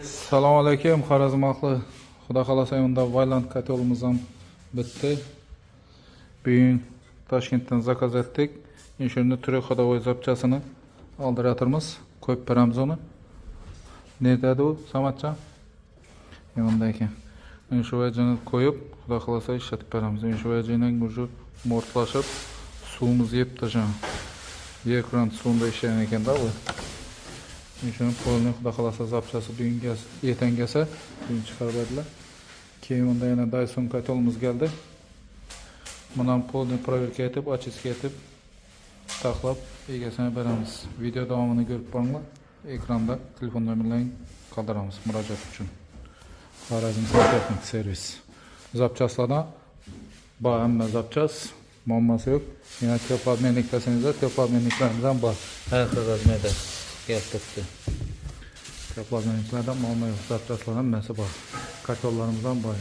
Assalomu alaykum, Xorazm ahli. Xudo xolasa unda Vayland kotelimiz ham bitti. Bugun Toshkentdan zakaz etdik. Shuni turi xodovoy zapchasini oldirayotimiz. Qo'yib beramiz uni. Nerda u, Samatjon? Yonda ekan. Shu vajini qo'yib, xudo xolasa ishlatib beramiz. Shu vajining o'zi mo'rtlashib, suvimiz yeb tashan. Ekran suvunda ishlagan ekan-da bu. Shuni polni xudo xolasa zapchasi bugun ertangasa bugun chiqarib berdilar. Keyin unda yana Dyson kotelimiz keldi. Bundan polni proverka etib, ochishga etib, taxlab egasini beramiz. Video davomini ko'rib boringlar. Ekranda telefon nomerlarini qoldiramiz murojaat uchun. Xorazm texnik servis. Zapchaslardan bor, hamma zapchas, muammosi yo'q. Yana tepladmenlik desangiz, tepladmenliklarimiz ham bor. Har xil razmerda keltiribdi. Tepladmenliklardan muammo yo'q, zapchaslar hammasi bor. Kartonlarimiz ham bor.